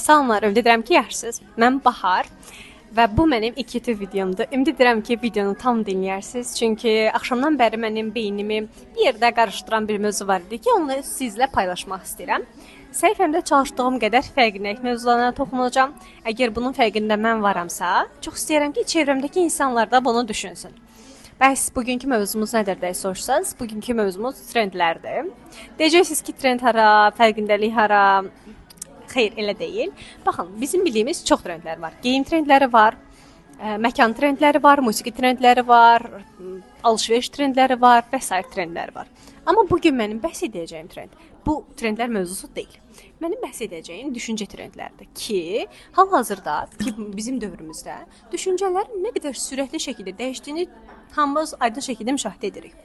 Salamlar, ümid edirəm ki, yaxşısınız. Mən Bahar və bu mənim ilk YouTube videomdur. Ümid edirəm ki, videonu tam dinləyirsiniz. Çünki axşamdan bəri mənim beynimi bir yerdə qarışdıran bir mövzu var idi ki, onu sizlə paylaşmaq istəyirəm. Səhifəmdə çalışdığım qədər fərqli mövzularına toxunacağam. Əgər bunun fərqində mən varamsa, çox istəyirəm ki, çevrəmdəki insanlar da bunu düşünsün. Bəs bugünkü mövzumuz nədir deyə soruşsanız, bugünkü mövzumuz trendlərdir. Deyəcəksiniz ki, trend hara, fərqindəlik hara? Xeyr, elə deyil. Baxın, bizim bildiyimiz çox trendlər var. Geyim trendləri var, məkan trendləri var, musiqi trendləri var, alış-veriş trendləri var və s. trendləri var. Amma bugün mənim bəhs edəcəyim trend bu trendlər mövzusu deyil. Mənim bəhs edəcəyim düşüncə trendləridir ki, hal-hazırda bizim dövrümüzdə düşüncələrin nə qədər sürətli şəkildə dəyişdiyini hamımız aydın şəkildə müşahidə edirik.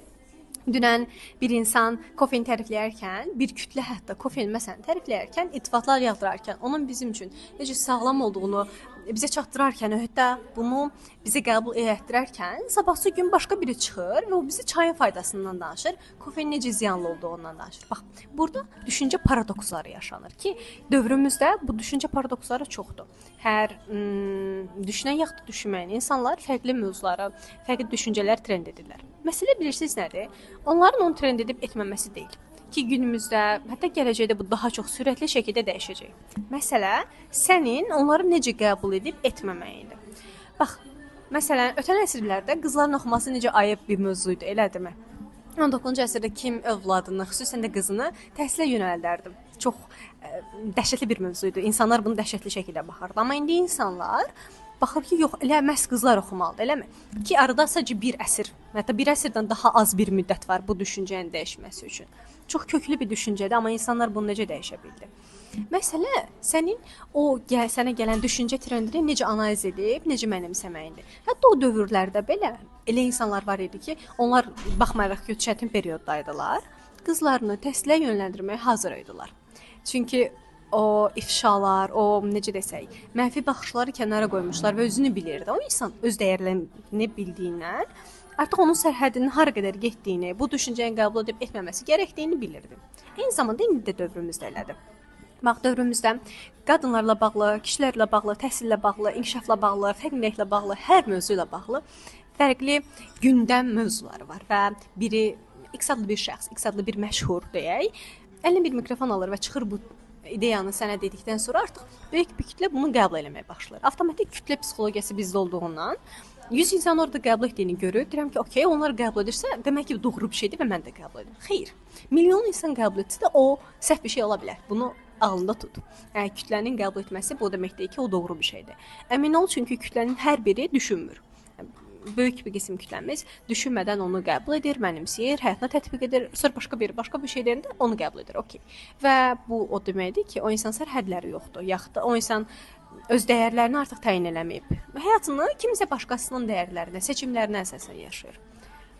Dünən bir insan kofeni tərifləyərkən, bir kütlə hətta kofeni məsələn tərifləyərkən, iltifatlar yağdırarkən, onun bizim üçün necə sağlam olduğunu bizə çatdırarkən, hətta bunu bizə qəbul etdirərkən, sabahsı gün başqa biri çıxır və o bizi çayın faydasından danışır, kofenin necə ziyanlı olduğundan danışır. Bax, burada düşüncə paradoksları yaşanır ki, dövrümüzdə bu düşüncə paradoksları çoxdur. Hər düşünən yaxud düşünməyən insanlar fərqli mövzuları, fərqli düşüncələr trend edirlər. Məsələ bilirsiniz nədir? Onların onu trend edib etməməsi deyil. Ki günümüzdə, hətta gələcəkdə bu daha çox sürətli şəkildə dəyişəcək. Məsələ sənin onları necə qəbul edib etməməyidir. Bax, məsələn, ötən əsrlərdə qızların oxuması necə ayıb bir mövzuydu, elədirmi? 19-cu əsrdə kim övladını, xüsusən də qızını təhsilə yönəldərdi. Çox dəhşətli bir mövzuydu. İnsanlar bunu dəhşətli şəkildə baxardı. Amma indi insanlar baxır ki, yox, elə məhz qızlar oxumalıdır, eləmi? Ki arada sadəcə bir əsr, hətta bir əsrdən daha az bir müddət var bu düşüncənin dəyişməsi üçün. Çox köklü bir düşüncədir, amma insanlar bunu necə dəyişə bildi? Məsələ sənin sənə gələn düşüncə trendini necə analiz edib, necə mənimsəməyindir. Hətta o dövrlərdə belə elə insanlar var idi ki, onlar baxmayaraq ki, çətin periyoddaydılar, qızlarını təhsilə yönləndirməyə hazır idilər. Çünki o ifşalar, o necə desək, mənfi baxışları kənara qoymuşlar və özünü bilirdi. O insan öz dəyərlərini bildiyindən artıq onun sərhədinin hara qədər getdiyini, bu düşüncəni qəbul edib etməməsi gərəkdiyini bilirdi. Eyni zamanda indi də dövrümüzdə elədir. Bax, dövrümüzdə qadınlarla bağlı, kişilərlə bağlı, təhsillə bağlı, inkişafla bağlı, fərqliliklə bağlı, hər mövzu ilə bağlı fərqli gündəm mövzuları var və biri X adlı bir şəxs, X adlı bir məşhur deyək, əlinə bir mikrofon alır və çıxır bu ideyanı sənə dedikdən sonra artıq böyük bir kütlə bunu qəbul eləməyə başlayır. Avtomatik kütlə psixologiyası bizdə olduğundan 100 insan orada qəbul etdiyini görür. Deyirəm ki, okey, onlar qəbul edirsə, demək ki, doğru bir şeydir və mən də qəbul edirəm. Xeyr. Milyon insan qəbul etsə də o səhv bir şey ola bilər. Bunu ağlında tut. Yəni kütlənin qəbul etməsi bu demək deyil ki, o doğru bir şeydir. Əmin ol, çünki kütlənin hər biri düşünmür. Böyük bir qism kütləmiz düşünmədən onu qəbul edir, mənimsəyir, həyatına tətbiq edir, sonra başqa bir şey deyəndə onu qəbul edir. Okey. Və bu o deməkdir ki, o insan sərhədləri yoxdur. Yaxud da o insan öz dəyərlərini artıq təyin eləməyib. Həyatını kimsə başqasının dəyərlərinə, seçimlərinə əsasən yaşayır.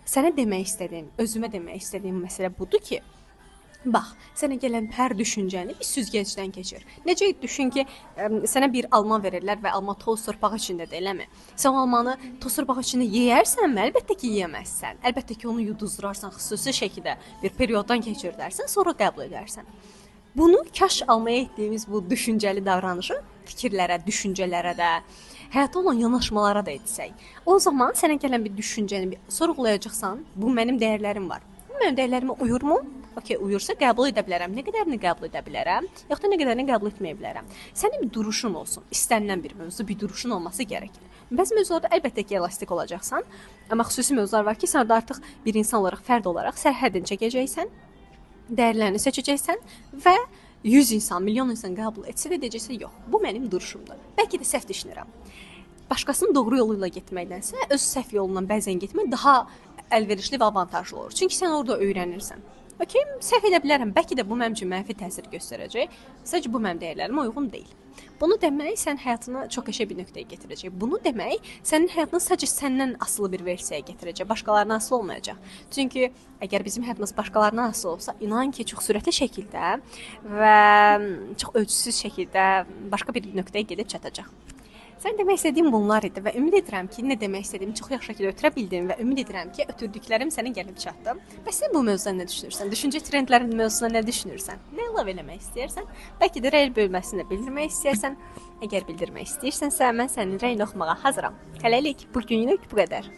Sənə demək istədiyim, özümə demək istədiyim məsələ budur ki, bax, sənə gələn hər düşüncəni bir süzgəcdən keçir. Necə düşün ki, sənə bir alma verirlər və alma toz torpaq içindədir, eləmi? Sən almanı toz torpaq içində yeyərsənmi? Əlbəttə ki, yeyəməzsən. Əlbəttə ki, onu yuduzdurarsan, xüsusi şəkildə bir perioddan keçirdərsən, sonra qəbul edərsən. Bunu kaş almaya etdiyimiz bu düşüncəli davranışı fikirlərə, düşüncələrə də, həyata olan yanaşmalara da etsək. O zaman sənə gələn bir düşüncəni sorğulayacaqsan, bu mənim dəyərlərim var. Mənim dəyərlərimə uyurmu? Okey, uyursa qəbul edə bilərəm. Nə qədərini qəbul edə bilərəm? Yoxsa nə qədərini qəbul etməyə bilərəm? Sənin bir duruşun olsun. İstənilən bir mövzu, bir duruşun olması gərəkir. Bəzi mövzularda əlbəttə ki, elastik olacaqsan. Amma xüsusi mövzular var ki, sən orada artıq bir insan olaraq, fərd olaraq sərhədini çəkəcəksən, dəyərlərini seçəcəksən və 100 insan, milyon insan qəbul etsə də deyəcəksə, yox, bu mənim duruşumdur. Bəlkə də səhv düşünürəm. Başqasının doğru yolu ilə getməkdənsə, öz səhv yolundan bəzən getmək daha əlverişli və avantajlı olur. Çünki sən orada öyrənirsən. Okey, səhv edə bilərəm. Bəlkə də bu mənim üçün mənfi təsir göstərəcək. Sadəcə bu mənim dəyərlərimə uyğun deyil. Bunu demək sən həyatını çox qəşəng bir nöqtəyə gətirəcək. Bunu demək sənin həyatını sadəcə səndən asılı bir versiyaya gətirəcək. Başqalarına asılı olmayacaq. Çünki əgər bizim həyatımız başqalarına asılı olsa, inan ki, çox sürətli şəkildə və çox ölçüsüz şəkildə başqa bir nöqtəyə gedib çatacaq. Sən demək istədiyim bunlar idi və ümid edirəm ki, nə demək istədiyimi çox yaxşı şəkildə ötürə bildim və ümid edirəm ki, ötürdüklərim sənə gəlib çatdı. Bəs sən bu mövzuda nə düşünürsən? Düşüncə trendlərinin mövzusunda nə düşünürsən? Nə əlavə eləmək istəyirsən? Bəlkə də rəy bölməsində bildirmək istəyirsən. Əgər bildirmək istəyirsənsə, mən sənin rəyini oxumağa hazıram. Hələlik bu günlük bu qədər.